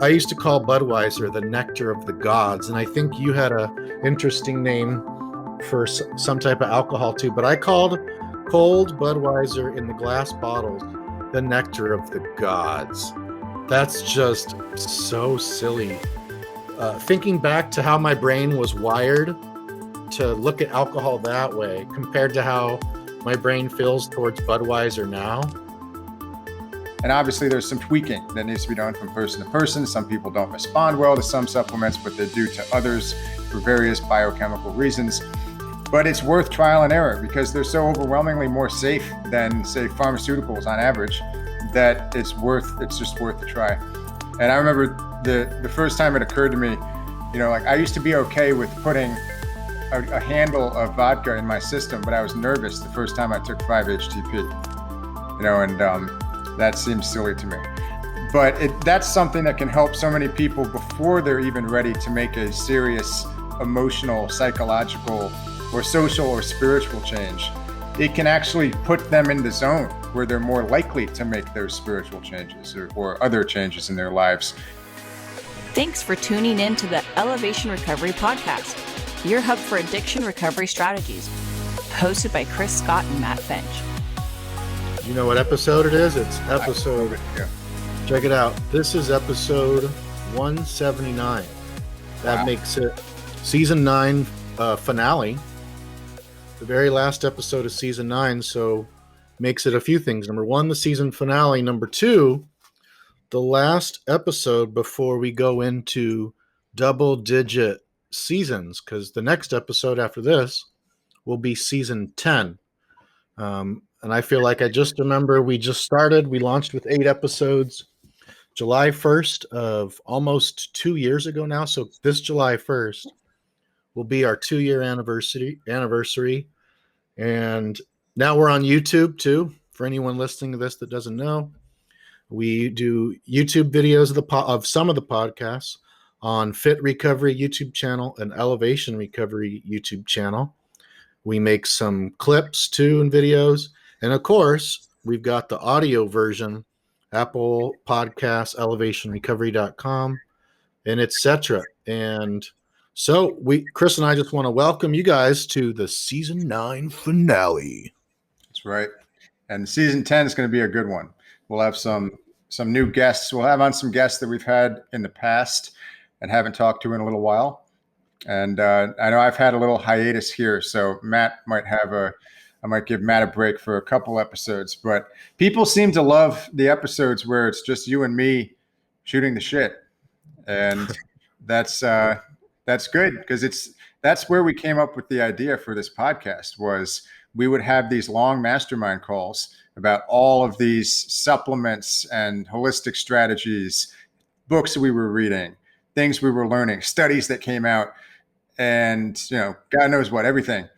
I used to call Budweiser the nectar of the gods, and I think you had a interesting name for some type of alcohol too, but I called cold Budweiser in the glass bottles the nectar of the gods. That's just so silly. Thinking back to how my brain was wired to look at alcohol that way compared to how my brain feels towards Budweiser now. And obviously there's some tweaking that needs to be done from person to person. Some people don't respond well to some supplements, but they do to others for various biochemical reasons. But it's worth trial and error because they're so overwhelmingly more safe than, say, pharmaceuticals on average, that it's just worth the try. And I remember the first time it occurred to me, like I used to be okay with putting a handle of vodka in my system, but I was nervous the first time I took 5-HTP, and that seems silly to me. But that's something that can help so many people before they're even ready to make a serious emotional, psychological, or social or spiritual change. It can actually put them in the zone where they're more likely to make those spiritual changes or other changes in their lives. Thanks for tuning in to the Elevation Recovery Podcast, your hub for addiction recovery strategies, hosted by Chris Scott and Matt Finch. You know what episode it is? It's episode, check it out. This is episode 179. That makes it season 9 finale. The very last episode of season 9, so makes it a few things. Number 1, the season finale. Number 2, the last episode before we go into double-digit seasons, because the next episode after this will be season 10. And I feel like I just remember we launched with 8 episodes July 1st of almost 2 years ago now. So this July 1st will be our 2-year anniversary. And now we're on YouTube too. For anyone listening to this that doesn't know, we do YouTube videos of some of the podcasts on Fit Recovery YouTube channel and Elevation Recovery YouTube channel. We make some clips too and videos. And of course, we've got the audio version, Apple Podcasts, elevationrecovery.com, and etc. And so Chris and I just want to welcome you guys to the season 9 finale. That's right. And season 10 is going to be a good one. We'll have some new guests. We'll have on some guests that we've had in the past and haven't talked to in a little while. And I know I've had a little hiatus here, so I might give Matt a break for a couple episodes, but people seem to love the episodes where it's just you and me shooting the shit. And that's good because that's where we came up with the idea for this podcast. Was we would have these long mastermind calls about all of these supplements and holistic strategies, books that we were reading, things we were learning, studies that came out, and God knows what, everything.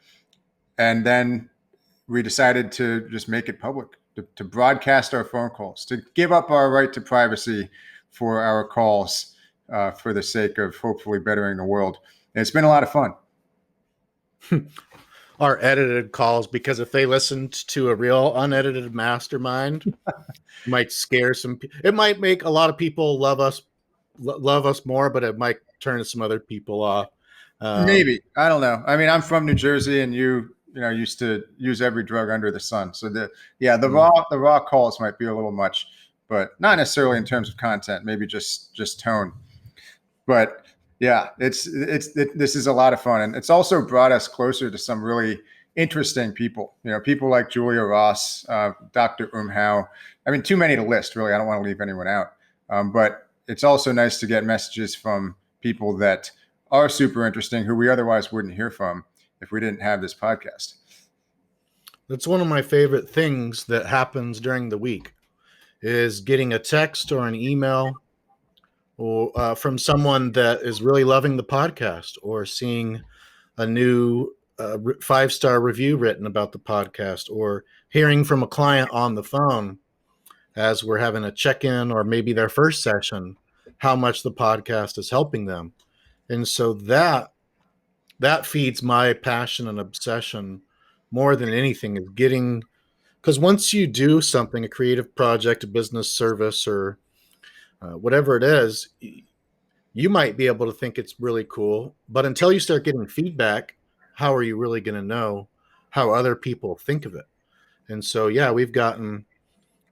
And then we decided to just make it public, to broadcast our phone calls, to give up our right to privacy for our calls for the sake of hopefully bettering the world. And it's been a lot of fun. Our edited calls, because if they listened to a real unedited mastermind, it might scare some. It might make a lot of people love us more, but it might turn some other people off. Maybe, I don't know. I mean, I'm from New Jersey, and you used to use every drug under the sun. So the raw calls might be a little much, but not necessarily in terms of content, maybe just tone. But yeah, this is a lot of fun. And it's also brought us closer to some really interesting people, people like Julia Ross, Dr. Howe. I mean, too many to list, really. I don't want to leave anyone out. But it's also nice to get messages from people that are super interesting, who we otherwise wouldn't hear from if we didn't have this podcast. That's one of my favorite things that happens during the week is getting a text or an email or from someone that is really loving the podcast, or seeing a new 5-star review written about the podcast, or hearing from a client on the phone as we're having a check-in or maybe their first session, how much the podcast is helping them. And so that feeds my passion and obsession more than anything, is because once you do something, a creative project, a business service, or whatever it is, you might be able to think it's really cool, but until you start getting feedback, how are you really going to know how other people think of it? And so, yeah, we've gotten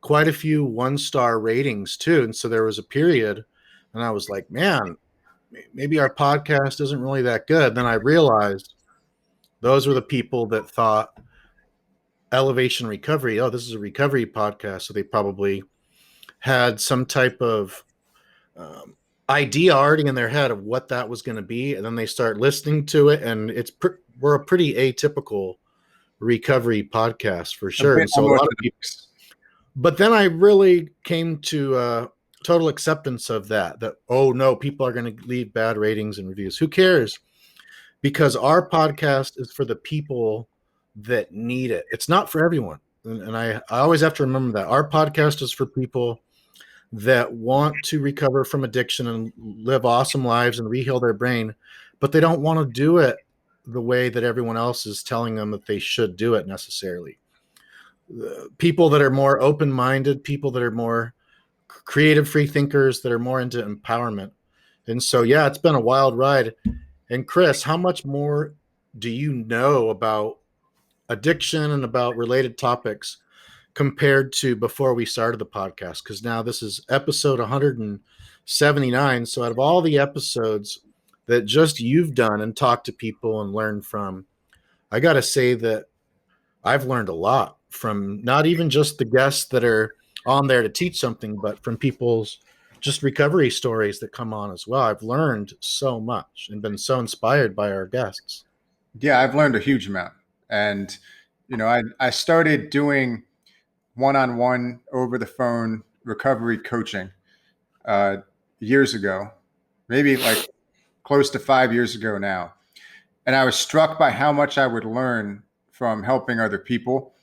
quite a few 1-star ratings too. And so there was a period and I was like, man, maybe our podcast isn't really that good. Then I realized those were the people that thought elevation recovery, oh, this is a recovery podcast. So they probably had some type of idea already in their head of what that was going to be. And then they start listening to it. And we're a pretty atypical recovery podcast for sure. And so a lot of people, but then I really came to total acceptance of that, oh no, people are going to leave bad ratings and reviews. Who cares? Because our podcast is for the people that need it. It's not for everyone. And I always have to remember that our podcast is for people that want to recover from addiction and live awesome lives and reheal their brain, but they don't want to do it the way that everyone else is telling them that they should do it necessarily. People that are more open-minded, people that are more creative free thinkers, that are more into empowerment. And so, yeah, it's been a wild ride. And Chris, how much more do you know about addiction and about related topics compared to before we started the podcast? Because now this is episode 179. So out of all the episodes that just you've done and talked to people and learned from, I got to say that I've learned a lot from not even just the guests that are on there to teach something, but from people's just recovery stories that come on as well. I've learned so much and been so inspired by our guests. Yeah, I've learned a huge amount. And, I started doing one-on-one over the phone recovery coaching years ago, maybe like close to 5 years ago now. And I was struck by how much I would learn from helping other people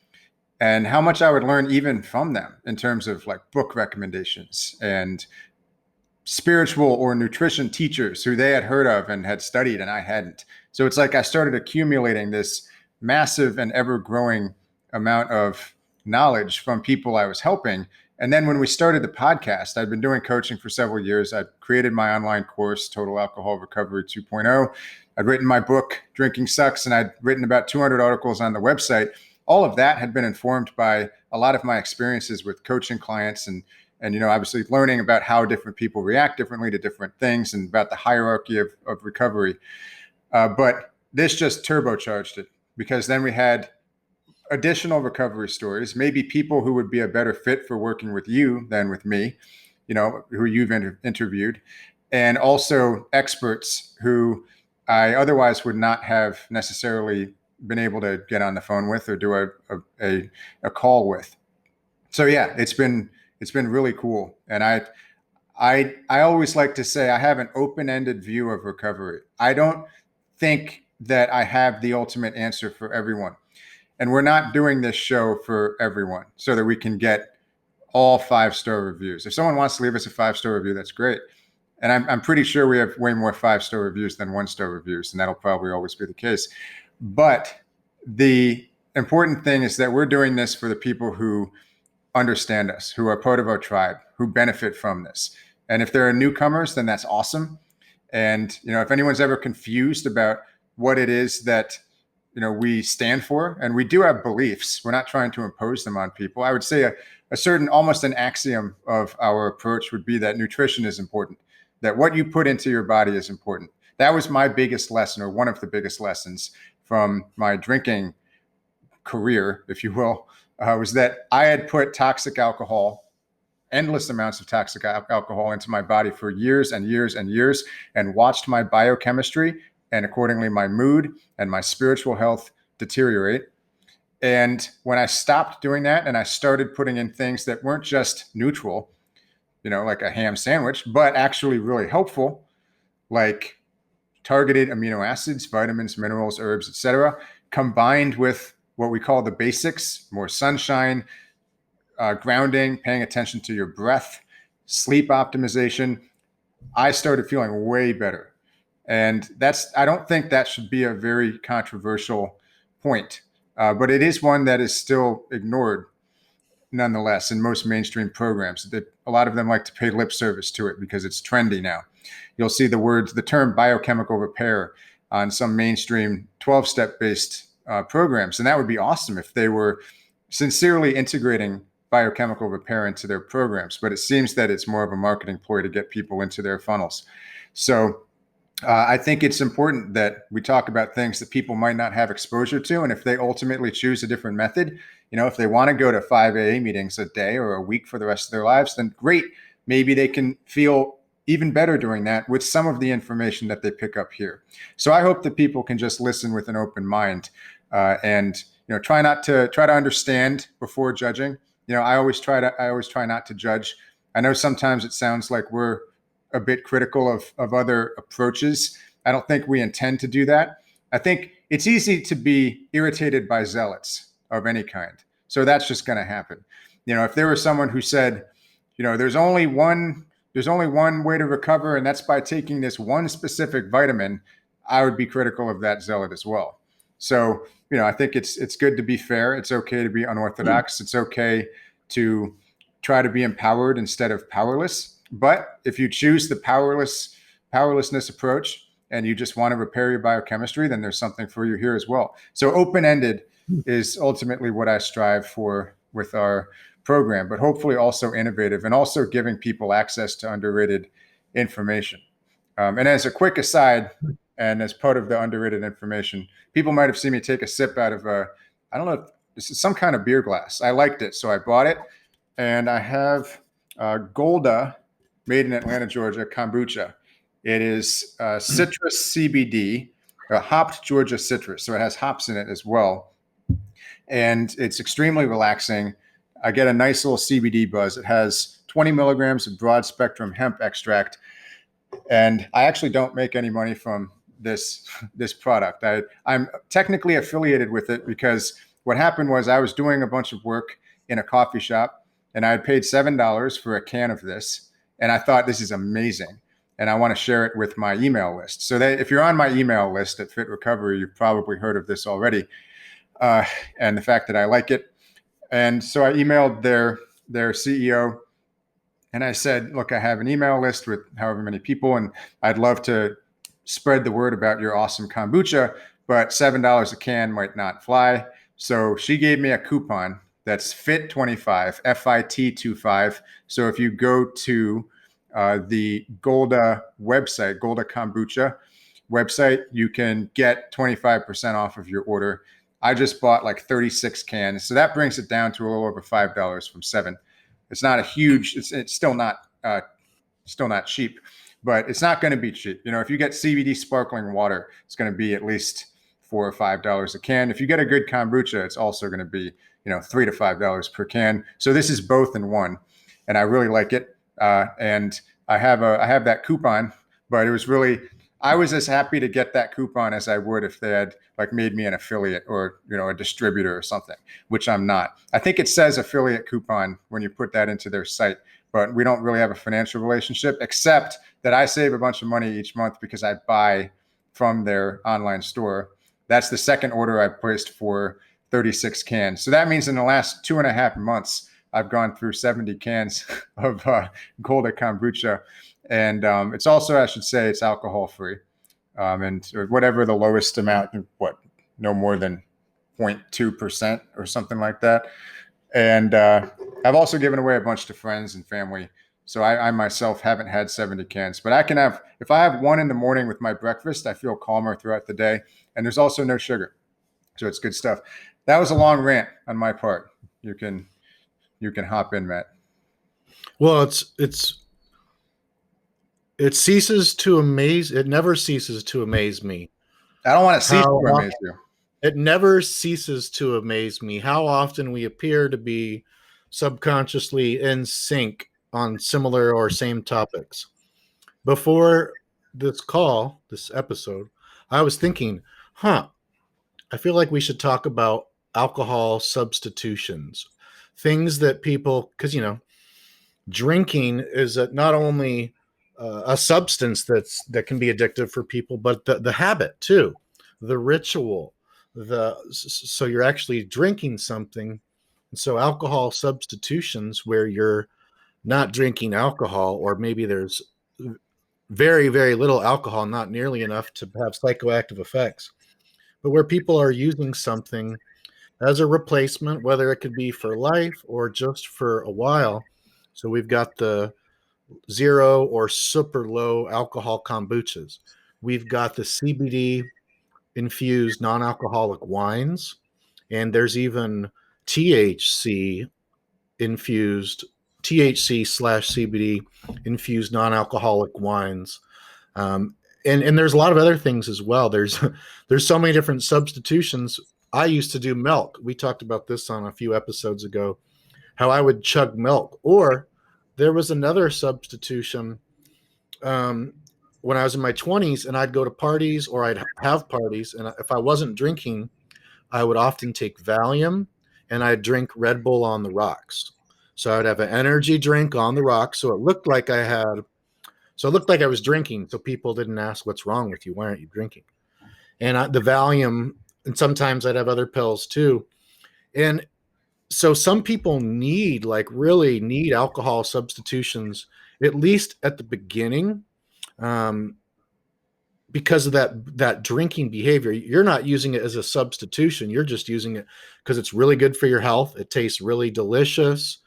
and how much I would learn even from them in terms of like book recommendations and spiritual or nutrition teachers who they had heard of and had studied and I hadn't. So it's like I started accumulating this massive and ever-growing amount of knowledge from people I was helping. And then when we started the podcast, I'd been doing coaching for several years. I'd created my online course, Total Alcohol Recovery 2.0. I'd written my book, Drinking Sucks, and I'd written about 200 articles on the website. All of that had been informed by a lot of my experiences with coaching clients and obviously learning about how different people react differently to different things and about the hierarchy of recovery. But this just turbocharged it because then we had additional recovery stories, maybe people who would be a better fit for working with you than with me, who you've interviewed, and also experts who I otherwise would not have necessarily been able to get on the phone with or do a call with. So yeah, it's been really cool. And I always like to say I have an open-ended view of recovery. I don't think that I have the ultimate answer for everyone. And we're not doing this show for everyone so that we can get all 5-star reviews. If someone wants to leave us a 5-star review, that's great. And I'm pretty sure we have way more 5-star reviews than 1-star reviews, and that'll probably always be the case. But the important thing is that we're doing this for the people who understand us, who are part of our tribe, who benefit from this. And if there are newcomers, then that's awesome. And, if anyone's ever confused about what it is that, we stand for, and we do have beliefs, we're not trying to impose them on people. I would say a certain, almost an axiom of our approach would be that nutrition is important, that what you put into your body is important. That was my biggest lesson, or one of the biggest lessons from my drinking career, if you will, was that I had put toxic alcohol, endless amounts of toxic alcohol into my body for years and years and years, and watched my biochemistry and accordingly my mood and my spiritual health deteriorate. And when I stopped doing that and I started putting in things that weren't just neutral, like a ham sandwich, but actually really helpful, like targeted amino acids, vitamins, minerals, herbs, etc., combined with what we call the basics, more sunshine, grounding, paying attention to your breath, sleep optimization, I started feeling way better. And I don't think that should be a very controversial point, but it is one that is still ignored. nonetheless in most mainstream programs. A lot of them like to pay lip service to it because it's trendy now. You'll see the term biochemical repair on some mainstream 12-step based programs. And that would be awesome if they were sincerely integrating biochemical repair into their programs. But it seems that it's more of a marketing ploy to get people into their funnels. So I think it's important that we talk about things that people might not have exposure to. And if they ultimately choose a different method, if they want to go to 5 AA meetings a day or a week for the rest of their lives, then great. Maybe they can feel even better doing that with some of the information that they pick up here. So I hope that people can just listen with an open mind and try to understand before judging. I always try not to judge. I know sometimes it sounds like we're a bit critical of other approaches. I don't think we intend to do that. I think it's easy to be irritated by zealots of any kind. So that's just going to happen. If there was someone who said, there's only one way to recover, and that's by taking this one specific vitamin, I would be critical of that zealot as well. So, I think it's good to be fair. It's okay to be unorthodox. It's okay to try to be empowered instead of powerless. But if you choose the powerlessness approach and you just want to repair your biochemistry, then there's something for you here as well. So open-ended is ultimately what I strive for with our program, but hopefully also innovative and also giving people access to underrated information. And as a quick aside, and as part of the underrated information, people might have seen me take a sip out of I don't know, this is some kind of beer glass. I liked it, so I bought it. And I have Golda, made in Atlanta, Georgia, Kombucha. It is citrus CBD, hopped Georgia citrus. So it has hops in it as well. And it's extremely relaxing. I get a nice little CBD buzz. It has 20 milligrams of broad spectrum hemp extract. And I actually don't make any money from this product. I'm technically affiliated with it because what happened was I was doing a bunch of work in a coffee shop and I had paid $7 for a can of this. And I thought, this is amazing. And I want to share it with my email list. So if you're on my email list at Fit Recovery, you've probably heard of this already. And the fact that I like it. And so I emailed their CEO and I said, look, I have an email list with however many people, and I'd love to spread the word about your awesome kombucha, but $7 a can might not fly. So she gave me a coupon that's FIT25, FIT25. So if you go to the Golda website, Golda Kombucha website, you can get 25% off of your order. I just bought like 36 cans. So that brings it down to a little over $5 from $7. It's not a huge, it's still not cheap, but it's not going to be cheap. If you get CBD sparkling water, it's going to be at least $4 or $5 a can. If you get a good kombucha, it's also going to be, $3 to $5 per can. So this is both in one, and I really like it. And I have that coupon, but it was really, I was as happy to get that coupon as I would if they had like made me an affiliate or, a distributor or something, which I'm not. I think it says affiliate coupon when you put that into their site, but we don't really have a financial relationship, except that I save a bunch of money each month because I buy from their online store. That's the second order I placed for 36 cans. So that means in the last 2.5 months, I've gone through 70 cans of Golda kombucha. And it's also, I should say, it's alcohol free, and or whatever the lowest amount, no more than 0.2% or something like that. And I've also given away a bunch to friends and family. So I myself haven't had 70 cans, but if I have one in the morning with my breakfast, I feel calmer throughout the day. And there's also no sugar. So it's good stuff. That was a long rant on my part. You can hop in, Matt. Well, it ceases to amaze. It never ceases to amaze me. I don't want to cease to amaze you. It never ceases to amaze me how often we appear to be subconsciously in sync on similar or same topics. Before this episode, I was thinking, I feel like we should talk about alcohol substitutions, things that people, because, drinking is not only a substance that can be addictive for people, but the habit too, the ritual, so you're actually drinking something So alcohol substitutions where you're not drinking alcohol, or maybe there's very, very little alcohol, not nearly enough to have psychoactive effects, but where people are using something as a replacement, whether it could be for life or just for a while. So we've got the zero or super low alcohol kombuchas. We've got the CBD infused non-alcoholic wines, and there's even THC infused THC/CBD infused non-alcoholic wines. And there's a lot of other things as well. There's so many different substitutions. I used to do milk. We talked about this on a few episodes ago, how I would chug milk. Or there was another substitution when I was in my 20s, and I'd go to parties or I'd have parties. And if I wasn't drinking, I would often take Valium and I'd drink Red Bull on the rocks. So I'd have an energy drink on the rocks. So it looked like I was drinking. So people didn't ask, what's wrong with you? Why aren't you drinking? And the Valium, and sometimes I'd have other pills too. And so some people really need alcohol substitutions, at least at the beginning, because of that drinking behavior. You're not using it as a substitution. You're just using it because it's really good for your health. It tastes really delicious.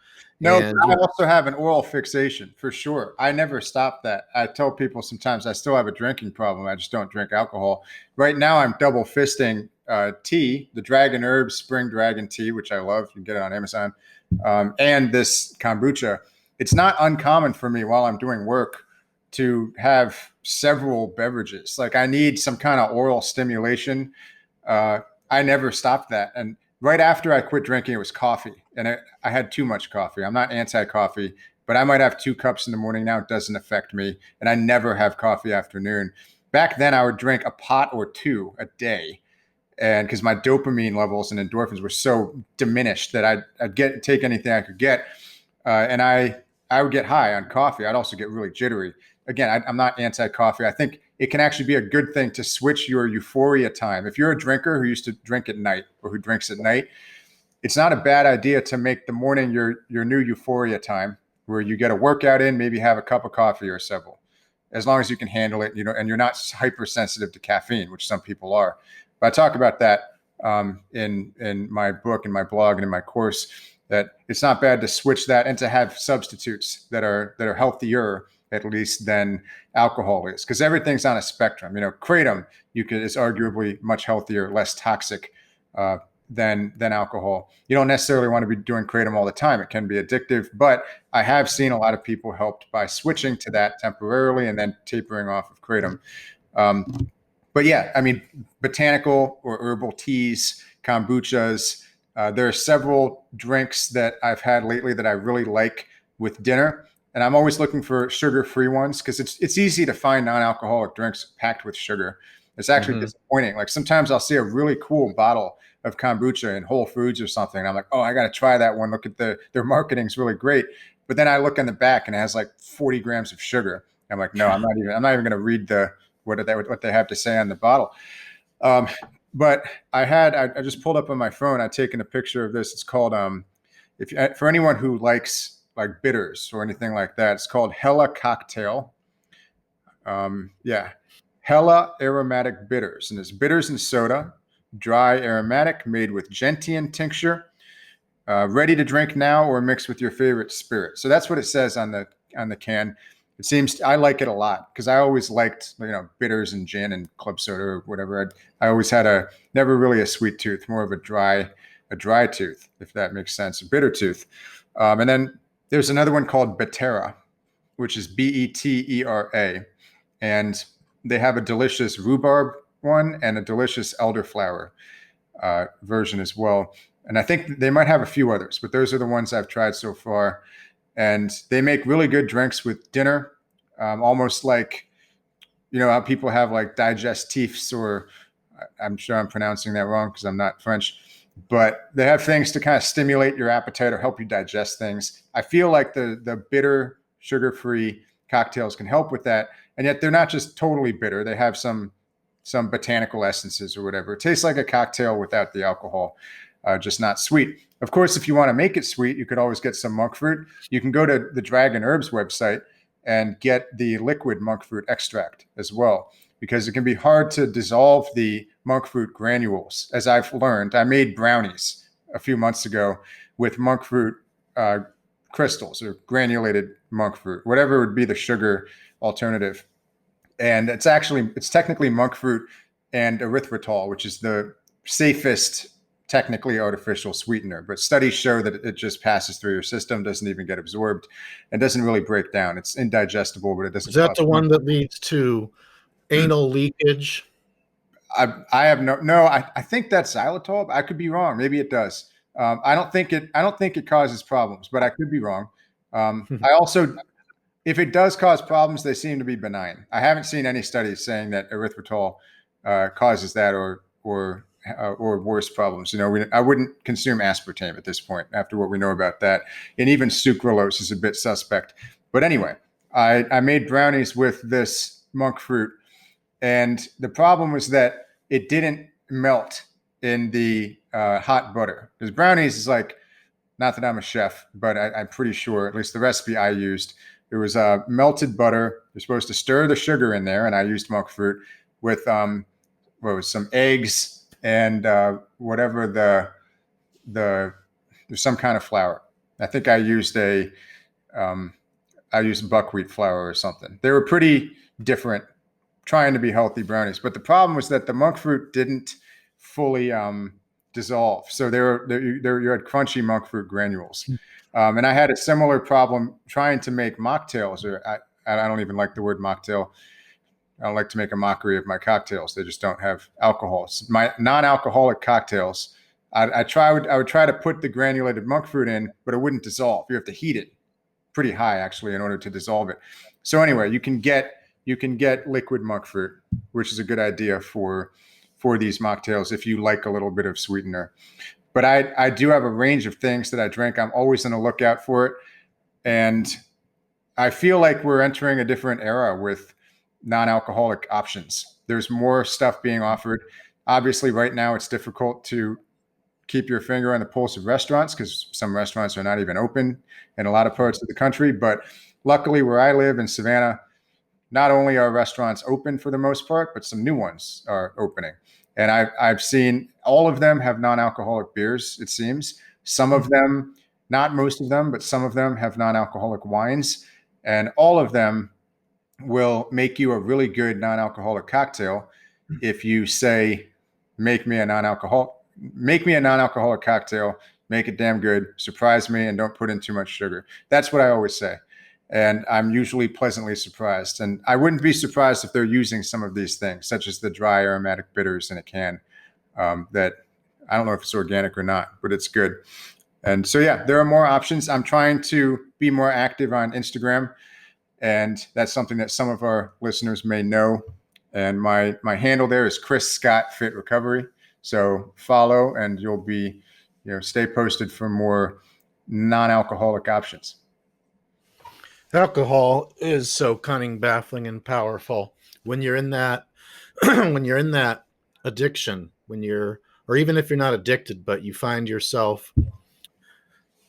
No, And I also have an oral fixation for sure. I never stop that. I tell people sometimes I still have a drinking problem. I just don't drink alcohol. Right now, I'm double fisting tea, the Dragon Herbs Spring Dragon Tea, which I love. You can get it on Amazon, and this kombucha. It's not uncommon for me while I'm doing work to have several beverages. Like I need some kind of oral stimulation. I never stopped that. And right after I quit drinking, it was coffee. And I had too much coffee. I'm not anti-coffee, but I might have 2 cups in the morning now. It doesn't affect me. And I never have coffee afternoon. Back then, I would drink a pot or 2 a day. And because my dopamine levels and endorphins were so diminished that I'd take anything I could get. And I would get high on coffee. I'd also get really jittery. Again, I'm not anti-coffee. I think it can actually be a good thing to switch your euphoria time. If you're a drinker who used to drink at night or who drinks at night, it's not a bad idea to make the morning your new euphoria time, where you get a workout in, maybe have a cup of coffee or several, as long as you can handle it, and you're not hypersensitive to caffeine, which some people are. But I talk about that in my book, in my blog, and in my course, that it's not bad to switch that and to have substitutes that are healthier, at least, than alcohol is, because everything's on a spectrum. Kratom is arguably much healthier, less toxic than alcohol. You don't necessarily want to be doing kratom all the time. It can be addictive, but I have seen a lot of people helped by switching to that temporarily and then tapering off of kratom. But yeah, I mean, botanical or herbal teas, kombuchas. There are several drinks that I've had lately that I really like with dinner. And I'm always looking for sugar-free ones because it's easy to find non-alcoholic drinks packed with sugar. It's actually disappointing. Like sometimes I'll see a really cool bottle of kombucha in Whole Foods or something. And I'm like, oh, I got to try that one. Look at their marketing's really great. But then I look in the back and it has like 40 grams of sugar. I'm like, no, I'm not even going to read what they have to say on the bottle. But I just pulled up on my phone. I've taken a picture of this. It's called, for anyone who likes like bitters or anything like that, it's called Hella Cocktail. Hella Aromatic Bitters. And it's bitters and soda, dry aromatic, made with gentian tincture, ready to drink now or mix with your favorite spirit. So that's what it says on the can. It seems I like it a lot because I always liked bitters and gin and club soda or whatever. I always had never really a sweet tooth, more of a dry tooth, if that makes sense, a bitter tooth. And then there's another one called Betera, which is Betera, and they have a delicious rhubarb one and a delicious elderflower version as well. And I think they might have a few others, but those are the ones I've tried so far. And they make really good drinks with dinner, almost like, how people have like digestifs, or I'm sure I'm pronouncing that wrong because I'm not French, but they have things to kind of stimulate your appetite or help you digest things. I feel like the bitter, sugar-free cocktails can help with that. And yet they're not just totally bitter. They have some botanical essences or whatever. It tastes like a cocktail without the alcohol. just not sweet. Of course, if you want to make it sweet, you could always get some monk fruit. You can go to the Dragon Herbs website and get the liquid monk fruit extract as well, because it can be hard to dissolve the monk fruit granules. As I've learned, I made brownies a few months ago with monk fruit crystals or granulated monk fruit, whatever would be the sugar alternative. And it's technically monk fruit and erythritol, which is the safest technically artificial sweetener, but studies show that it just passes through your system, doesn't even get absorbed, and doesn't really break down. It's indigestible, but it doesn't. Is that the one that leads to anal leakage? I have I think that's xylitol. I could be wrong. Maybe it does. I don't think it causes problems, but I could be wrong. I also, if it does cause problems, they seem to be benign. I haven't seen any studies saying that erythritol causes that or worse problems. I wouldn't consume aspartame at this point after what we know about that. And even sucralose is a bit suspect. But anyway, I made brownies with this monk fruit. And the problem was that it didn't melt in the hot butter. Because brownies is like, not that I'm a chef, but I'm pretty sure, at least the recipe I used, it was melted butter. You're supposed to stir the sugar in there. And I used monk fruit with some eggs and whatever there's some kind of flour. I think I used buckwheat flour or something. They were pretty different, trying to be healthy brownies. But the problem was that the monk fruit didn't fully dissolve. So you had crunchy monk fruit granules. And I had a similar problem trying to make mocktails, or I don't even like the word mocktail. I don't like to make a mockery of my cocktails. They just don't have alcohol. My non-alcoholic cocktails, I would try to put the granulated monk fruit in, but it wouldn't dissolve. You have to heat it pretty high, actually, in order to dissolve it. So anyway, you can get liquid monk fruit, which is a good idea for these mocktails if you like a little bit of sweetener. But I do have a range of things that I drink. I'm always on the lookout for it. And I feel like we're entering a different era with non-alcoholic options. There's more stuff being offered. Obviously, right now it's difficult to keep your finger on the pulse of restaurants because some restaurants are not even open in a lot of parts of the country. But luckily, where I live in Savannah, not only are restaurants open for the most part, but some new ones are opening. And I've seen all of them have non-alcoholic beers, it seems. Some of them, not most of them, but some of them have non-alcoholic wines. And all of them will make you a really good non-alcoholic cocktail if you say, make me a non-alcoholic cocktail, make it damn good, surprise me, and don't put in too much sugar. That's what I always say. And I'm usually pleasantly surprised. And I wouldn't be surprised if they're using some of these things, such as the dry aromatic bitters in a can that I don't know if it's organic or not, but it's good. And so, yeah, there are more options. I'm trying to be more active on Instagram. And that's something that some of our listeners may know. And my handle there is Chris Scott Fit Recovery. So follow and you'll be, stay posted for more non-alcoholic options. Alcohol is so cunning, baffling, and powerful. When you're in that, when you're in that addiction, or even if you're not addicted, but you find yourself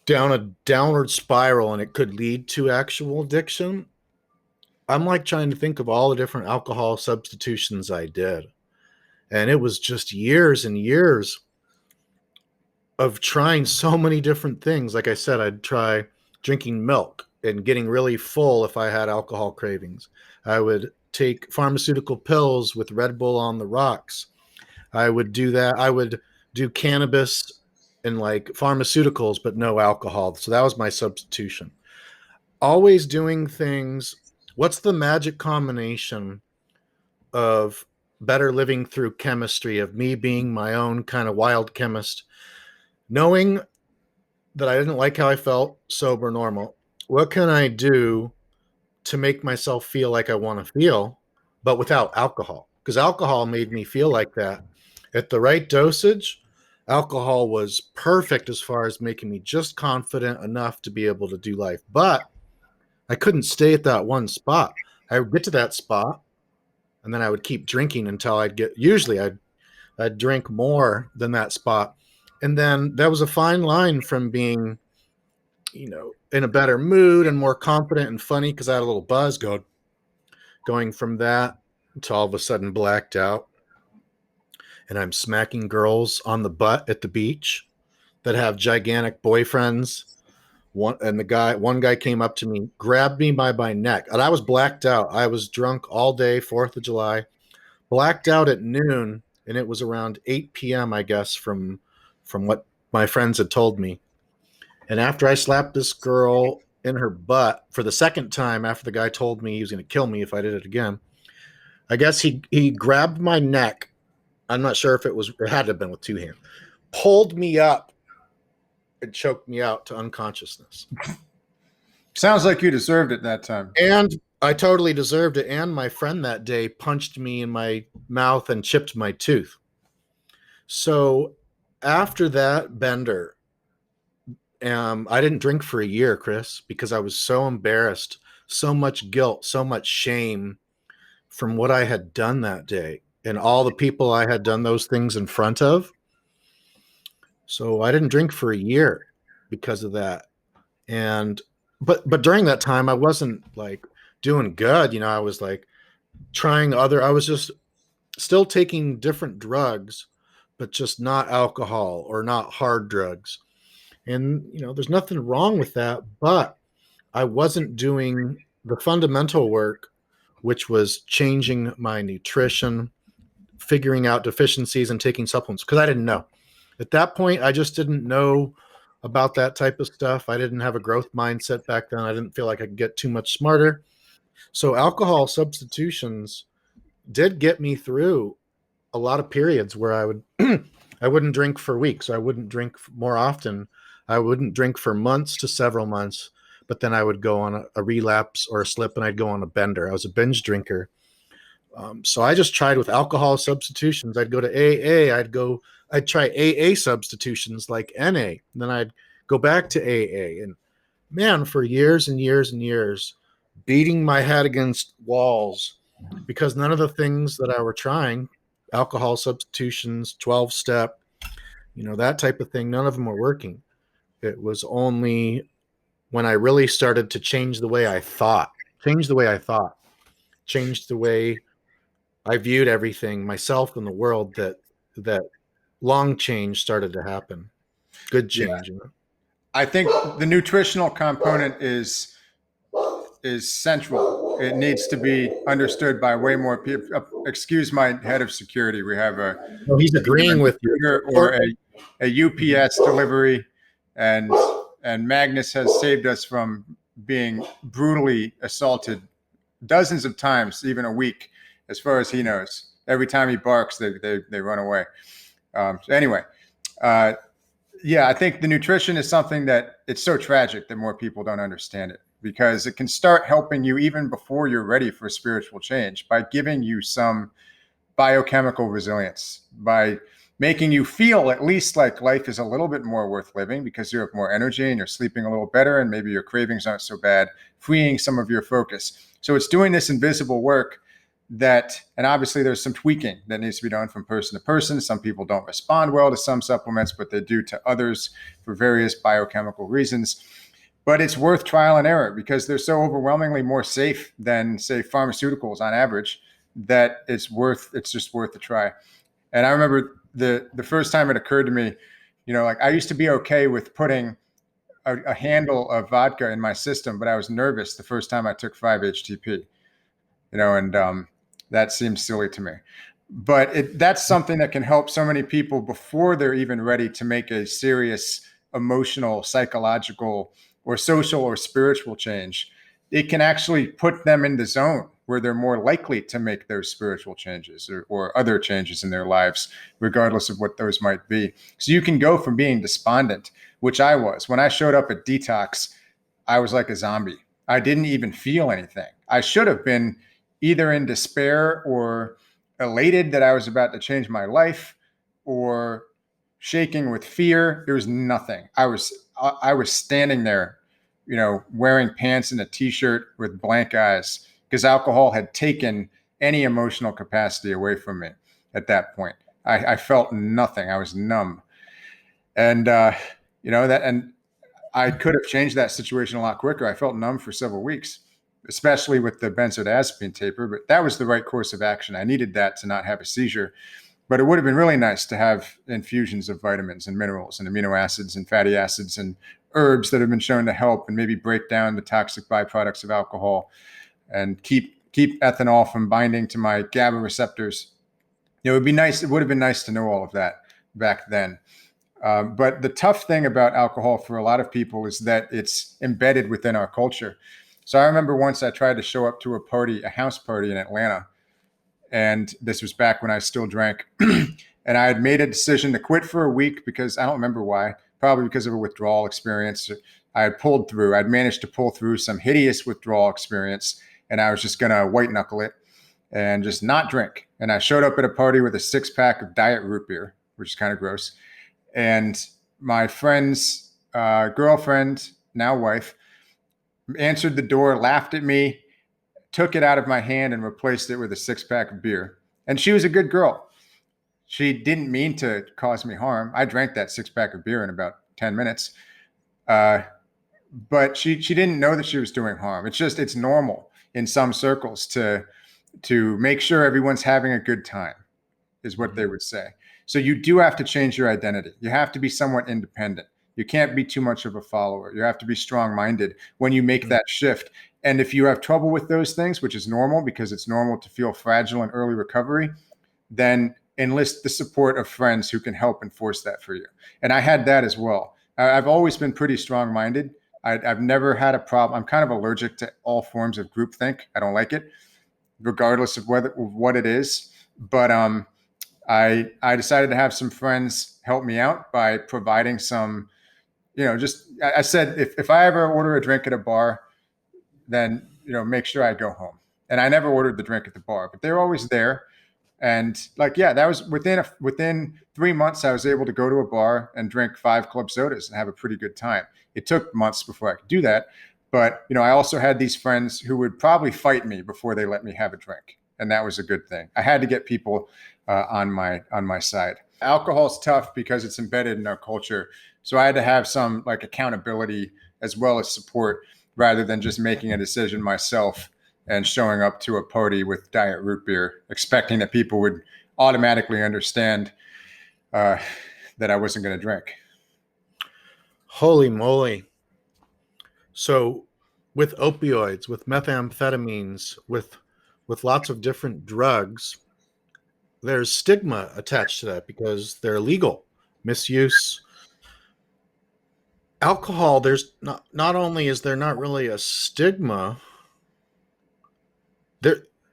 down a downward spiral and it could lead to actual addiction. I'm like trying to think of all the different alcohol substitutions I did. And it was just years and years of trying so many different things. Like I said, I'd try drinking milk and getting really full if I had alcohol cravings. I would take pharmaceutical pills with Red Bull on the rocks. I would do that. I would do cannabis and like pharmaceuticals, but no alcohol. So that was my substitution. Always doing things. What's the magic combination of better living through chemistry, of me being my own kind of wild chemist, knowing that I didn't like how I felt sober, normal. What can I do to make myself feel like I want to feel, but without alcohol? Because alcohol made me feel like that. At the right dosage, alcohol was perfect as far as making me just confident enough to be able to do life. But I couldn't stay at that one spot. I would get to that spot, and then I would keep drinking until I'd drink more than that spot. And then that was a fine line from being, in a better mood and more confident and funny because I had a little buzz going from that to all of a sudden blacked out. And I'm smacking girls on the butt at the beach that have gigantic boyfriends. One guy came up to me, grabbed me by my neck, and I was blacked out. I was drunk all day, 4th of July, blacked out at noon, and it was around 8 p.m., I guess, from what my friends had told me. And after I slapped this girl in her butt for the second time, after the guy told me he was going to kill me if I did it again, I guess he grabbed my neck. I'm not sure if it had to have been with two hands, pulled me up and choked me out to unconsciousness. Sounds like you deserved it that time. And I totally deserved it. And my friend that day punched me in my mouth and chipped my tooth. So after that bender, I didn't drink for a year, Chris, because I was so embarrassed, so much guilt, so much shame from what I had done that day and all the people I had done those things in front of. So I didn't drink for a year because of that. But during that time, I wasn't like doing good. I was like I was just still taking different drugs, but just not alcohol or not hard drugs. And, there's nothing wrong with that, but I wasn't doing the fundamental work, which was changing my nutrition, figuring out deficiencies and taking supplements, because I didn't know. At that point, I just didn't know about that type of stuff. I didn't have a growth mindset back then. I didn't feel like I could get too much smarter. So alcohol substitutions did get me through a lot of periods where I wouldn't drink for weeks. I wouldn't drink more often. I wouldn't drink for months to several months, but then I would go on a relapse or a slip and I'd go on a bender. I was a binge drinker. So I just tried with alcohol substitutions. I'd go to AA. I'd try AA substitutions like NA. And then I'd go back to AA. And man, for years and years and years, beating my head against walls because none of the things that I were trying, alcohol substitutions, 12-step, that type of thing, none of them were working. It was only when I really started to change the way I thought, change the way I viewed everything, myself and the world, that long change started to happen. Good change. Yeah. I think the nutritional component is central. It needs to be understood by way more people. Excuse my head of security. We have he's agreeing with you. Or a UPS delivery, and Magnus has saved us from being brutally assaulted dozens of times, even a week, as far as he knows. Every time he barks, they run away. Yeah, I think the nutrition is something that it's so tragic that more people don't understand it, because it can start helping you even before you're ready for spiritual change by giving you some biochemical resilience, by making you feel at least like life is a little bit more worth living because you have more energy and you're sleeping a little better and maybe your cravings aren't so bad, freeing some of your focus. So it's doing this invisible work and obviously there's some tweaking that needs to be done from person to person. Some people don't respond well to some supplements, but they do to others for various biochemical reasons. But it's worth trial and error because they're so overwhelmingly more safe than, say, pharmaceuticals on average, that it's just worth a try. And I remember the first time it occurred to me, I used to be okay with putting a handle of vodka in my system, but I was nervous the first time I took 5-HTP, and that seems silly to me. But that's something that can help so many people before they're even ready to make a serious emotional, psychological, or social or spiritual change. It can actually put them in the zone where they're more likely to make those spiritual changes or other changes in their lives, regardless of what those might be. So you can go from being despondent, which I was. When I showed up at detox, I was like a zombie. I didn't even feel anything. I should have been either in despair or elated that I was about to change my life, or shaking with fear. There was nothing. I was standing there, wearing pants and a t-shirt with blank eyes, because alcohol had taken any emotional capacity away from me at that point. I felt nothing. I was numb. And, and I could have changed that situation a lot quicker. I felt numb for several weeks, especially with the benzodiazepine taper, but that was the right course of action. I needed that to not have a seizure, but it would have been really nice to have infusions of vitamins and minerals and amino acids and fatty acids and herbs that have been shown to help and maybe break down the toxic byproducts of alcohol and keep ethanol from binding to my GABA receptors. It would be nice. It would have been nice to know all of that back then. But the tough thing about alcohol for a lot of people is that it's embedded within our culture. So I remember once I tried to show up to a house party in Atlanta, and this was back when I still drank. And I had made a decision to quit for a week because I don't remember why, probably because of a withdrawal experience. I had pulled through. I'd managed to pull through some hideous withdrawal experience, and I was just going to white knuckle it and just not drink. And I showed up at a party with a 6-pack of diet root beer, which is kind of gross. And my friend's girlfriend, now wife, answered the door, laughed at me, took it out of my hand and replaced it with a 6-pack of beer. And she was a good girl. She didn't mean to cause me harm. I drank that 6-pack of beer in about 10 minutes. But she didn't know that she was doing harm. It's normal in some circles to make sure everyone's having a good time, is what they would say. So you do have to change your identity. You have to be somewhat independent. You can't be too much of a follower. You have to be strong-minded when you make that shift. And if you have trouble with those things, which is normal because it's normal to feel fragile in early recovery, then enlist the support of friends who can help enforce that for you. And I had that as well. I've always been pretty strong-minded. I've never had a problem. I'm kind of allergic to all forms of groupthink. I don't like it, regardless of what it is. But I decided to have some friends help me out by providing some, I said, if I ever order a drink at a bar, then, make sure I go home. And I never ordered the drink at the bar, but they're always there. And that was within 3 months, I was able to go to a bar and drink 5 club sodas and have a pretty good time. It took months before I could do that. But, I also had these friends who would probably fight me before they let me have a drink. And that was a good thing. I had to get people on my side. Alcohol's tough because it's embedded in our culture. So I had to have some accountability as well as support rather than just making a decision myself and showing up to a party with diet root beer, expecting that people would automatically understand that I wasn't going to drink. Holy moly. So with opioids, with methamphetamines, with lots of different drugs, there's stigma attached to that because they're illegal. Misuse. Alcohol, there's not only is there not really a stigma,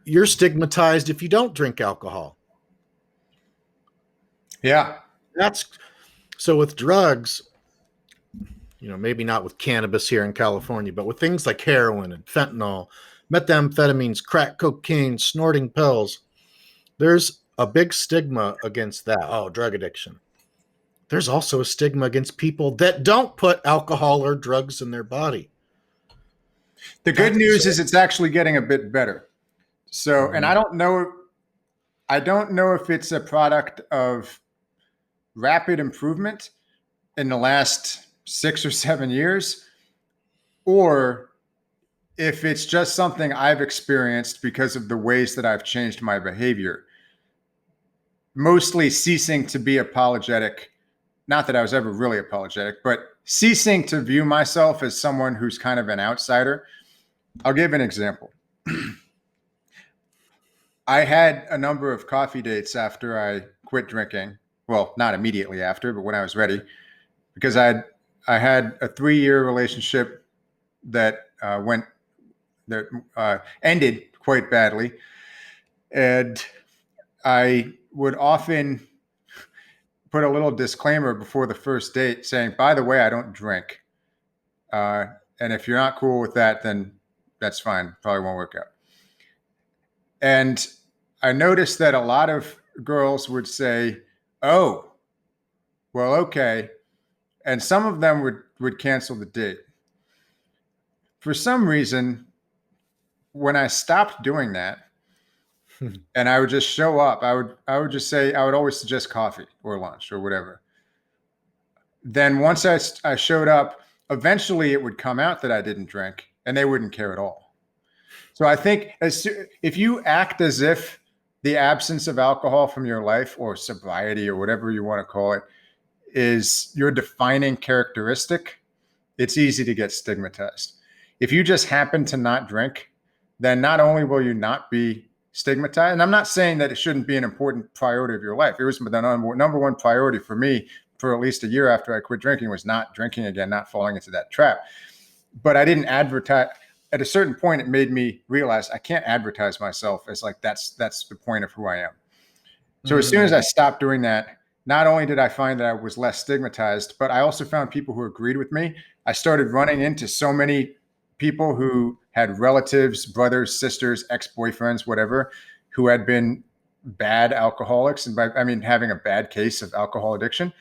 you're stigmatized if you don't drink alcohol. Yeah. So with drugs, maybe not with cannabis here in California, but with things like heroin and fentanyl, methamphetamines, crack cocaine, snorting pills, there's a big stigma against that. Oh, drug addiction. There's also a stigma against people that don't put alcohol or drugs in their body. The good news is it's actually getting a bit better. So, and I don't know if it's a product of rapid improvement in the last 6 or 7 years, or if it's just something I've experienced because of the ways that I've changed my behavior, mostly ceasing to be apologetic. Not that I was ever really apologetic, but ceasing to view myself as someone who's kind of an outsider. I'll give an example. I had a number of coffee dates after I quit drinking. Well, not immediately after, but when I was ready, because I had a 3-year relationship that ended quite badly, and I would often put a little disclaimer before the first date saying, by the way, I don't drink. And if you're not cool with that, then that's fine. Probably won't work out. And I noticed that a lot of girls would say, oh, well, okay. And some of them would cancel the date. For some reason, when I stopped doing that, and I would just show up, I would just say, I would always suggest coffee or lunch or whatever. then once I showed up, eventually it would come out that I didn't drink, and they wouldn't care at all. So I think if you act as if the absence of alcohol from your life, or sobriety, or whatever you want to call it, is your defining characteristic, it's easy to get stigmatized. If you just happen to not drink, then not only will you not be stigmatized, and I'm not saying that it shouldn't be an important priority of your life. It was the number one priority for me for at least a year after I quit drinking, was not drinking again, not falling into that trap. But I didn't advertise. At a certain point, it made me realize I can't advertise myself as like, that's the point of who I am. So as soon as I stopped doing that, not only did I find that I was less stigmatized, but I also found people who agreed with me. I started running into so many people who had relatives, brothers, sisters, ex-boyfriends, whatever, who had been bad alcoholics. And by, I mean, having a bad case of alcohol addiction,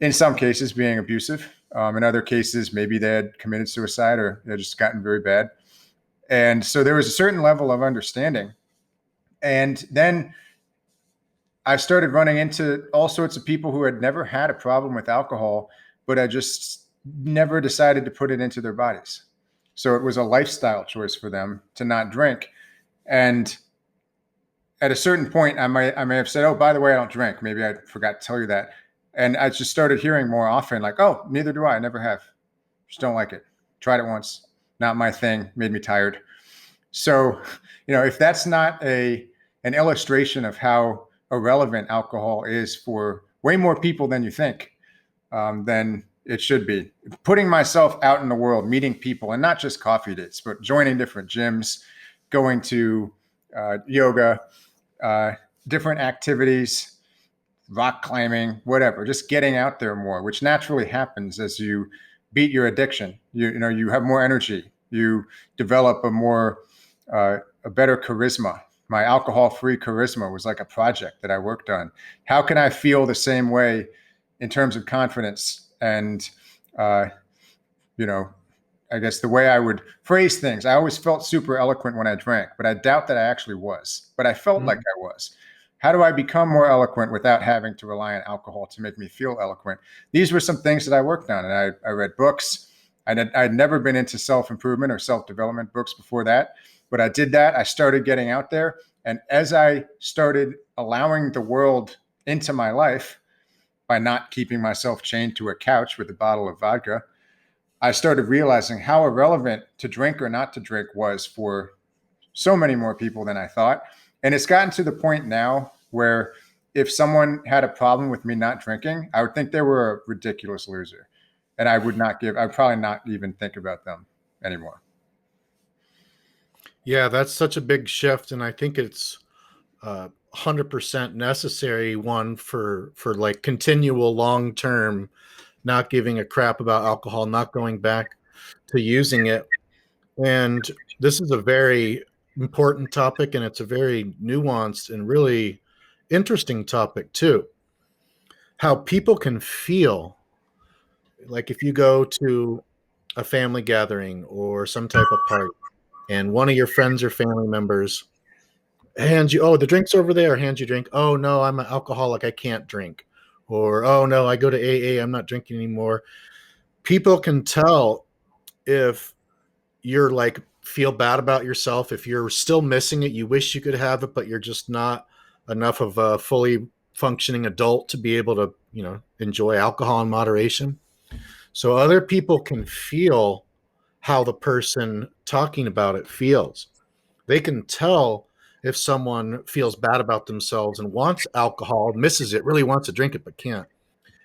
in some cases being abusive. In other cases, maybe they had committed suicide, or they had just gotten very bad. And so there was a certain level of understanding. And then I started running into all sorts of people who had never had a problem with alcohol, but had just never decided to put it into their bodies. So it was a lifestyle choice for them to not drink. And at a certain point, I may have said, oh, by the way, I don't drink. Maybe I forgot to tell you that. And I just started hearing more often, like, oh, neither do I. I never have. Just don't like it. Tried it once. Not my thing. Made me tired. So, if that's not an illustration of how irrelevant alcohol is for way more people than you think, then it should be. Putting myself out in the world, meeting people, and not just coffee dates, but joining different gyms, going to yoga, different activities, rock climbing, whatever, just getting out there more, which naturally happens as you beat your addiction. You have more energy. You develop a better charisma. My alcohol-free charisma was like a project that I worked on. How can I feel the same way in terms of confidence and, I guess the way I would phrase things? I always felt super eloquent when I drank, but I doubt that I actually was, but I felt like I was. How do I become more eloquent without having to rely on alcohol to make me feel eloquent? These were some things that I worked on, and I read books. I'd never been into self-improvement or self-development books before that, but I did that. I started getting out there. And as I started allowing the world into my life by not keeping myself chained to a couch with a bottle of vodka, I started realizing how irrelevant to drink or not to drink was for so many more people than I thought. And it's gotten to the point now where if someone had a problem with me not drinking, I would think they were a ridiculous loser. And I'd probably not even think about them anymore. Yeah, that's such a big shift. And I think it's 100% necessary one for like continual long-term, not giving a crap about alcohol, not going back to using it. And this is a very important topic, and it's a very nuanced and really interesting topic too. How people can feel like if you go to a family gathering or some type of party, and one of your friends or family members hands you, oh, the drink's over there, hands you drink. Oh, no, I'm an alcoholic. I can't drink. Or, oh, no, I go to AA. I'm not drinking anymore. People can tell if you're like, feel bad about yourself, if you're still missing it, you wish you could have it, but you're just not enough of a fully functioning adult to be able to, enjoy alcohol in moderation. So other people can feel how the person talking about it feels. They can tell if someone feels bad about themselves and wants alcohol, misses it, really wants to drink it, but can't.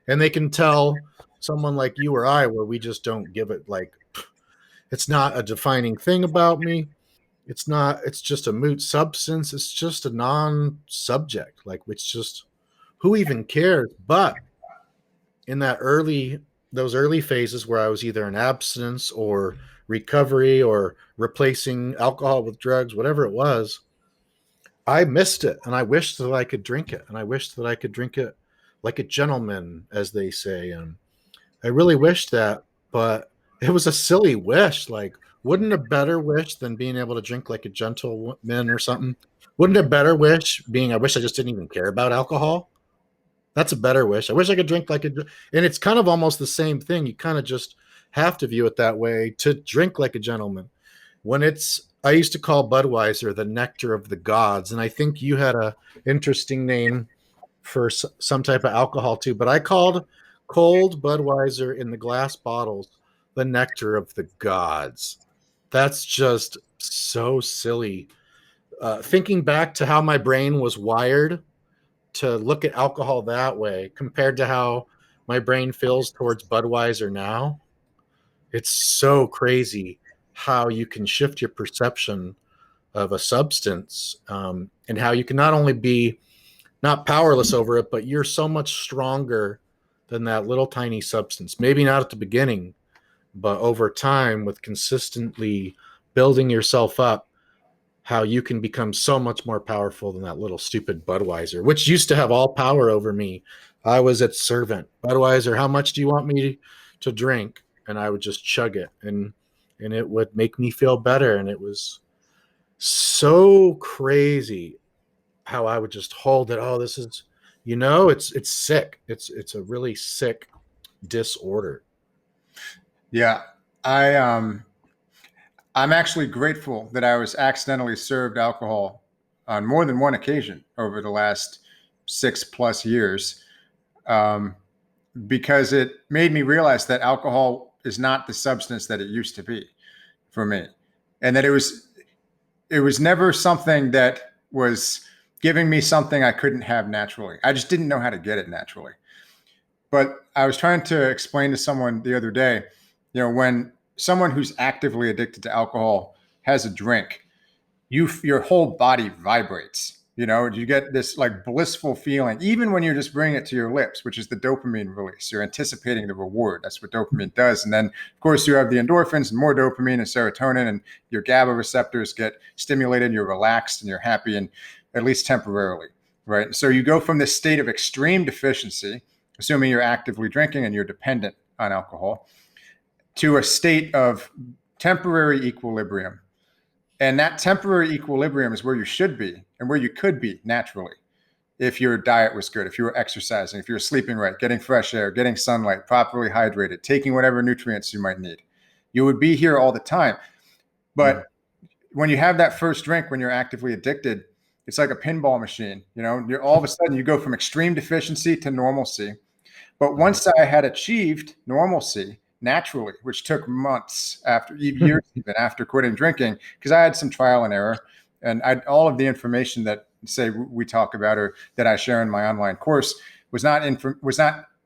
And they can tell someone like you or I, where we just don't give it, like, it's not a defining thing about me. It's just a moot substance. It's just a non-subject, like, which just, who even cares? But in those early phases where I was either in abstinence or recovery or replacing alcohol with drugs, whatever it was, I missed it. And I wished that I could drink it. And I wished that I could drink it like a gentleman, as they say. And I really wished that, but it was a silly wish. Like, wouldn't a better wish than being able to drink like a gentleman or something? Wouldn't a better wish being, I wish I just didn't even care about alcohol? That's a better wish. I wish I could drink like a, and it's kind of almost the same thing. You kind of just have to view it that way to drink like a gentleman. When it's, I used to call Budweiser the nectar of the gods, and I think you had a interesting name for some type of alcohol too. But I called cold Budweiser in the glass bottles the nectar of the gods. That's just so silly. Thinking back to how my brain was wired to look at alcohol that way compared to how my brain feels towards Budweiser now, it's so crazy how you can shift your perception of a substance, and how you can not only be not powerless over it, but you're so much stronger than that little tiny substance. Maybe not at the beginning, but over time with consistently building yourself up, how you can become so much more powerful than that little stupid Budweiser, which used to have all power over me. I was its servant. Budweiser, how much do you want me to drink? And I would just chug it, and it would make me feel better. And it was so crazy how I would just hold it. Oh, this is, it's sick. It's a really sick disorder. Yeah. I'm actually grateful that I was accidentally served alcohol on more than one occasion over the last 6+ years, because it made me realize that alcohol is not the substance that it used to be for me, and that it was never something that was giving me something I couldn't have naturally. I just didn't know how to get it naturally. But I was trying to explain to someone the other day, when someone who's actively addicted to alcohol has a drink, your whole body vibrates. You get this like blissful feeling, even when you're just bringing it to your lips, which is the dopamine release. You're anticipating the reward. That's what dopamine does. And then, of course, you have the endorphins and more dopamine and serotonin, and your GABA receptors get stimulated. You're relaxed and you're happy, and at least temporarily, right? So you go from this state of extreme deficiency, assuming you're actively drinking and you're dependent on alcohol, to a state of temporary equilibrium. And that temporary equilibrium is where you should be and where you could be naturally if your diet was good, if you were exercising, if you were sleeping right, getting fresh air, getting sunlight, properly hydrated, taking whatever nutrients you might need. You would be here all the time. But when you have that first drink, when you're actively addicted, it's like a pinball machine. You're all of a sudden you go from extreme deficiency to normalcy. But once I had achieved normalcy naturally, which took months, after years even after quitting drinking, because I had some trial and error, and all of the information that say we talk about or that I share in my online course was not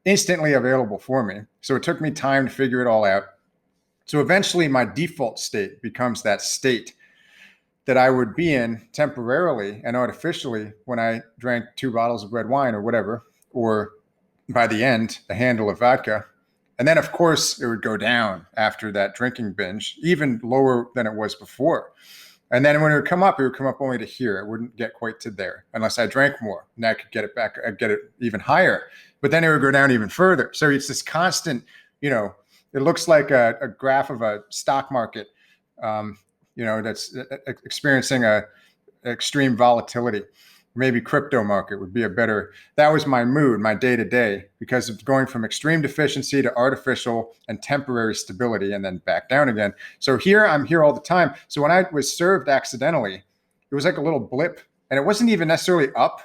instantly available for me. So it took me time to figure it all out. So eventually my default state becomes that state that I would be in temporarily and artificially when I drank 2 bottles of red wine or whatever, or by the end, a handle of vodka. And then, of course, it would go down after that drinking binge, even lower than it was before. And then when it would come up only to here. It wouldn't get quite to there unless I drank more. And I could get it back, I'd get it even higher. But then it would go down even further. So it's this constant, it looks like a graph of a stock market, that's experiencing a extreme volatility. Maybe crypto market would be that was my mood, my day-to-day, because of going from extreme deficiency to artificial and temporary stability and then back down again. So I'm here all the time. So when I was served accidentally, it was like a little blip, and it wasn't even necessarily up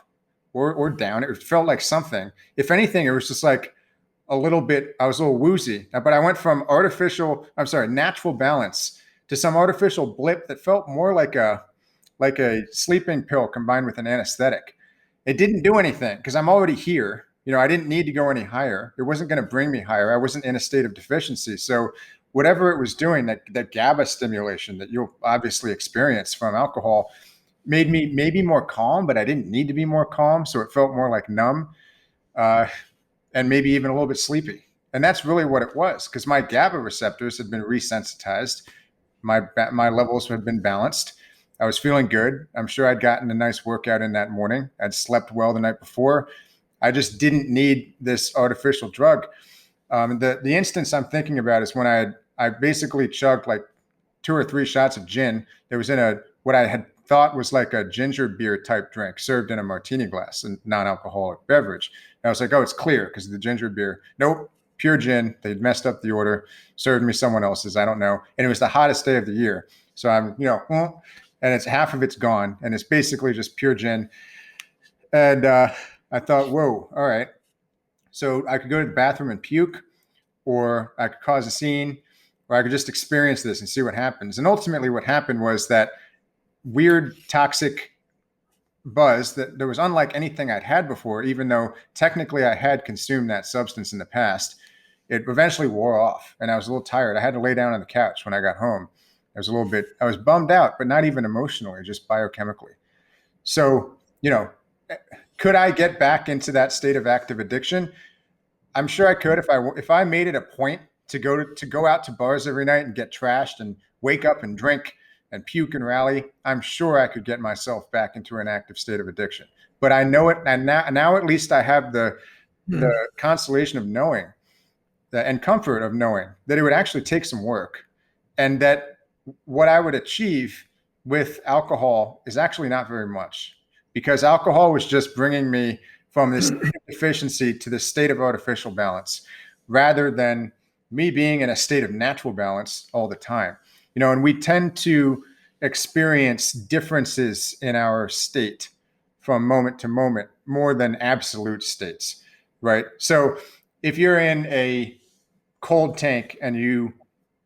or down. It felt like something. If anything, it was just like a little bit, I was a little woozy, but I went from natural balance to some artificial blip that felt more like a sleeping pill combined with an anesthetic. It didn't do anything because I'm already here. I didn't need to go any higher. It wasn't going to bring me higher. I wasn't in a state of deficiency. So whatever it was doing, that GABA stimulation that you'll obviously experience from alcohol, made me maybe more calm, but I didn't need to be more calm. So it felt more like numb, and maybe even a little bit sleepy. And that's really what it was, because my GABA receptors had been resensitized. My levels had been balanced. I was feeling good. I'm sure I'd gotten a nice workout in that morning. I'd slept well the night before. I just didn't need this artificial drug. The instance I'm thinking about is when I basically chugged like 2 or 3 shots of gin. It was in what I had thought was like a ginger beer type drink served in a martini glass, a non-alcoholic beverage. And I was like, oh, it's clear because of the ginger beer. Nope, pure gin. They'd messed up the order, served me someone else's. I don't know. And it was the hottest day of the year. So I'm, and it's half of it's gone. And it's basically just pure gin. And I thought, whoa, all right. So I could go to the bathroom and puke, or I could cause a scene, or I could just experience this and see what happens. And ultimately what happened was that weird toxic buzz that there was unlike anything I'd had before, even though technically I had consumed that substance in the past. It eventually wore off and I was a little tired. I had to lay down on the couch when I got home. I was bummed out, but not even emotionally, just biochemically. So, could I get back into that state of active addiction? I'm sure I could if I made it a point to go out to bars every night and get trashed and wake up and drink and puke and rally. I'm sure I could get myself back into an active state of addiction. But I know it, and now at least I have the consolation of knowing that, and comfort of knowing that it would actually take some work, and that what I would achieve with alcohol is actually not very much, because alcohol was just bringing me from this deficiency to this state of artificial balance, rather than me being in a state of natural balance all the time. And we tend to experience differences in our state from moment to moment more than absolute states, right? So if you're in a cold tank and you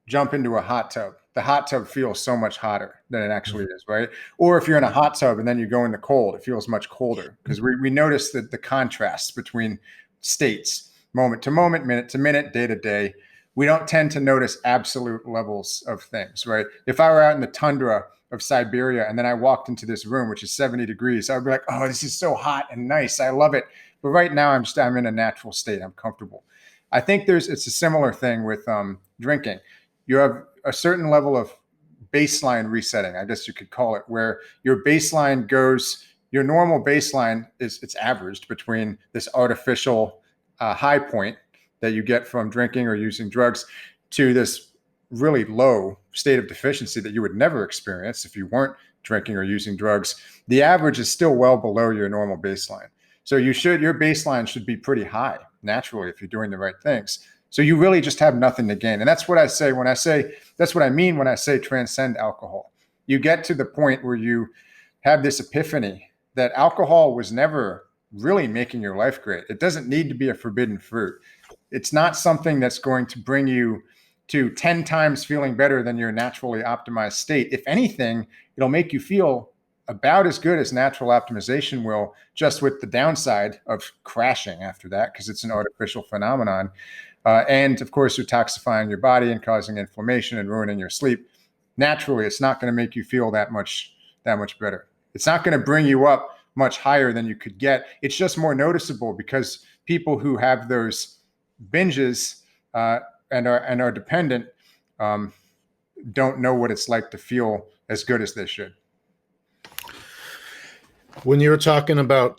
jump into a hot tub, the hot tub feels so much hotter than it actually is, right? Or if you're in a hot tub and then you go in the cold, it feels much colder, because we notice that the contrasts between states, moment to moment, minute to minute, day to day. We don't tend to notice absolute levels of things, right? If I were out in the tundra of Siberia and then I walked into this room, which is 70 degrees, I would be like, oh, this is so hot and nice. I love it. But right now I'm in a natural state. I'm comfortable. I think it's a similar thing with drinking. You have a certain level of baseline resetting, I guess you could call it, where your baseline goes, your normal baseline it's averaged between this artificial high point that you get from drinking or using drugs to this really low state of deficiency that you would never experience if you weren't drinking or using drugs. The average is still well below your normal baseline. So your baseline should be pretty high naturally if you're doing the right things. So you really just have nothing to gain. And that's what I say that's what I mean when I say transcend alcohol. You get to the point where you have this epiphany that alcohol was never really making your life great. It doesn't need to be a forbidden fruit. It's not something that's going to bring you to 10 times feeling better than your naturally optimized state. If anything, it'll make you feel about as good as natural optimization will, just with the downside of crashing after that, because it's an artificial phenomenon. And of course, you're toxifying your body and causing inflammation and ruining your sleep. Naturally, it's not going to make you feel that much better. It's not going to bring you up much higher than you could get. It's just more noticeable because people who have those binges and are dependent don't know what it's like to feel as good as they should. When you were talking about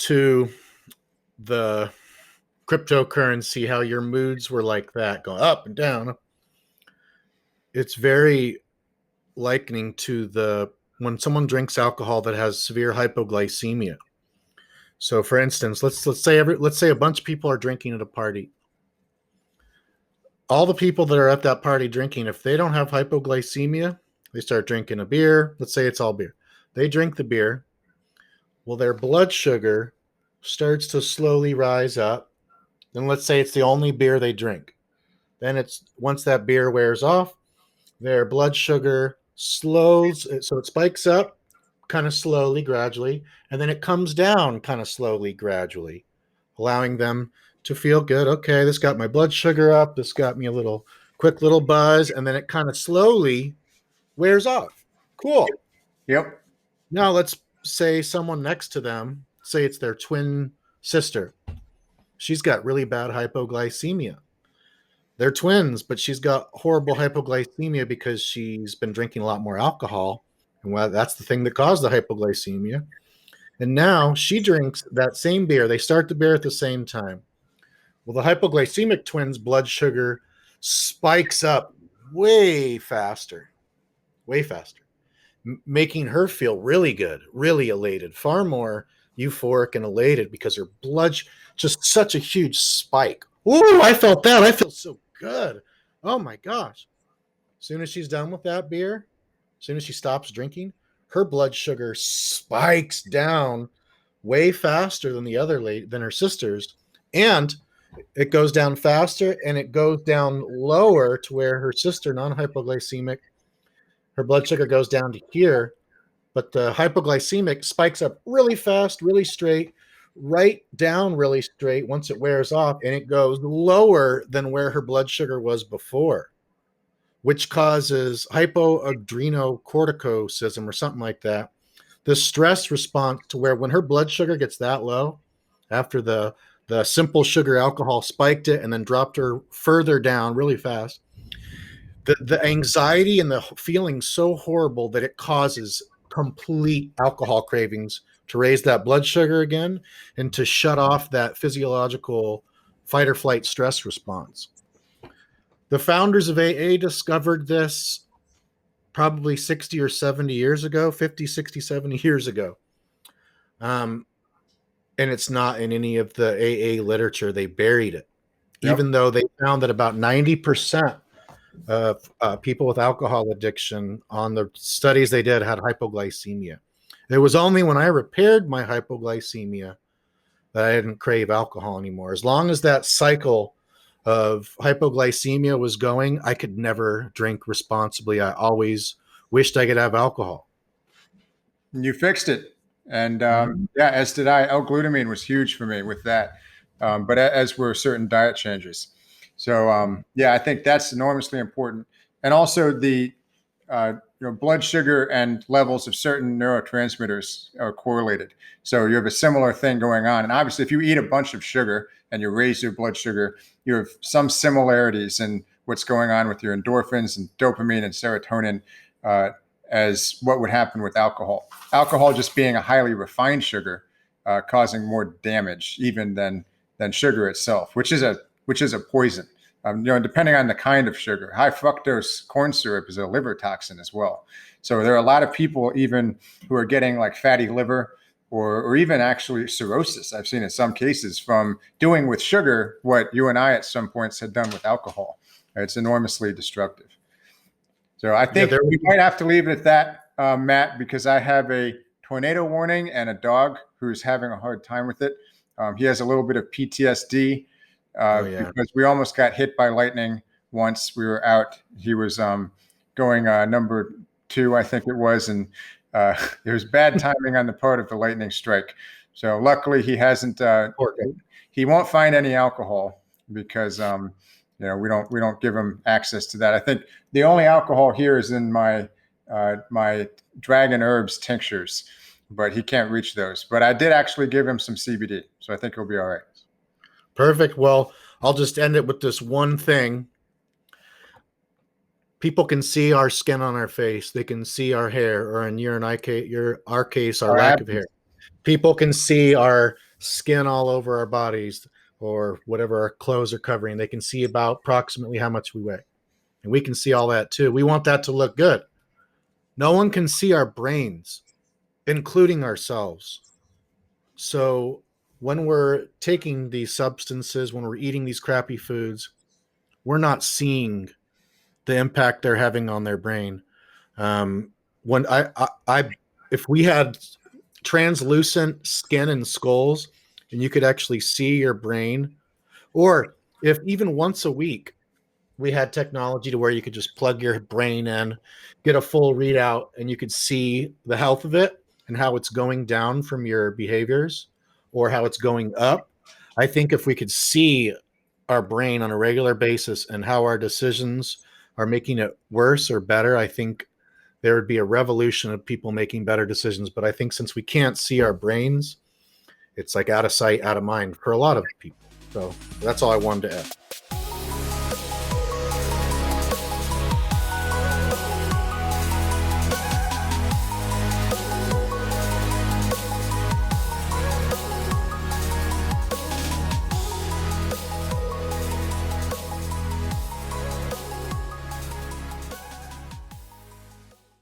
the cryptocurrency, how your moods were like that, going up and down, it's very likening to when someone drinks alcohol that has severe hypoglycemia. So for instance, let's say a bunch of people are drinking at a party. All the people that are at that party drinking, if they don't have hypoglycemia, they start drinking a beer. Let's say it's all beer. They drink the beer. Well, their blood sugar starts to slowly rise up. Then let's say it's the only beer they drink. Then once that beer wears off, their blood sugar slows. So it spikes up kind of slowly, gradually, and then it comes down kind of slowly, gradually, allowing them to feel good. Okay, this got my blood sugar up. This got me a quick little buzz, and then it kind of slowly wears off. Cool. Yep. Now let's say someone next to them, say it's their twin sister. She's got really bad hypoglycemia. They're twins, but she's got horrible hypoglycemia because she's been drinking a lot more alcohol. And that's the thing that caused the hypoglycemia. And now she drinks that same beer. They start the beer at the same time. Well, the hypoglycemic twins' blood sugar spikes up way faster. making her feel really good, really elated, far more euphoric and elated because her blood just such a huge spike. Ooh, I felt that. I feel so good. Oh my gosh. As soon as she's done with that beer, as soon as she stops drinking, her blood sugar spikes down way faster than the other lady, than her sister's. And it goes down faster and it goes down lower to where her sister, non-hypoglycemic, her blood sugar goes down to here, but the hypoglycemic spikes up really fast, really straight, right down really straight once it wears off, and it goes lower than where her blood sugar was before, which causes hypoadrenocorticism or something like that. The stress response to where when her blood sugar gets that low, after the simple sugar alcohol spiked it and then dropped her further down really fast, the anxiety and the feeling so horrible that it causes complete alcohol cravings to raise that blood sugar again and to shut off that physiological fight or flight stress response. The founders of AA discovered this probably 60 or 70 years ago, 50, 60, 70 years ago. And it's not in any of the AA literature. They buried it, even though they found that about 90% of people with alcohol addiction on the studies they did had hypoglycemia. It was only when I repaired my hypoglycemia that I didn't crave alcohol anymore. As long as that cycle of hypoglycemia was going, I could never drink responsibly. I always wished I could have alcohol. You fixed it. And as did I. L-glutamine was huge for me with that. But as were certain diet changes. So, I think that's enormously important. And also the blood sugar and levels of certain neurotransmitters are correlated. So you have a similar thing going on. And obviously, if you eat a bunch of sugar and you raise your blood sugar, you have some similarities in what's going on with your endorphins and dopamine and serotonin as what would happen with alcohol. Alcohol just being a highly refined sugar, causing more damage even than sugar itself, which is a poison. Depending on the kind of sugar, high fructose corn syrup is a liver toxin as well. So there are a lot of people even who are getting like fatty liver or even actually cirrhosis. I've seen in some cases from doing with sugar what you and I at some points had done with alcohol. It's enormously destructive. So I think we might have to leave it at that, Matt, because I have a tornado warning and a dog who's having a hard time with it. He has a little bit of PTSD. Because we almost got hit by lightning once. We were out. He was going number 2, I think it was, and there was bad timing on the part of the lightning strike. So luckily, he hasn't. He won't find any alcohol because we don't give him access to that. I think the only alcohol here is in my dragon herbs tinctures, but he can't reach those. But I did actually give him some CBD, so I think he'll be all right. Perfect. Well, I'll just end it with this one thing. People can see our skin on our face. They can see our hair, or in our case, our lack of hair. People can see our skin all over our bodies or whatever our clothes are covering. They can see about approximately how much we weigh. And we can see all that too. We want that to look good. No one can see our brains, including ourselves. So when we're taking these substances, when we're eating these crappy foods, we're not seeing the impact they're having on their brain. If we had translucent skin and skulls, and you could actually see your brain, or if even once a week we had technology to where you could just plug your brain in, get a full readout, and you could see the health of it and how it's going down from your behaviors or how it's going up. I think if we could see our brain on a regular basis and how our decisions are making it worse or better, I think there would be a revolution of people making better decisions. But I think since we can't see our brains, it's like out of sight, out of mind for a lot of people. So that's all I wanted to add.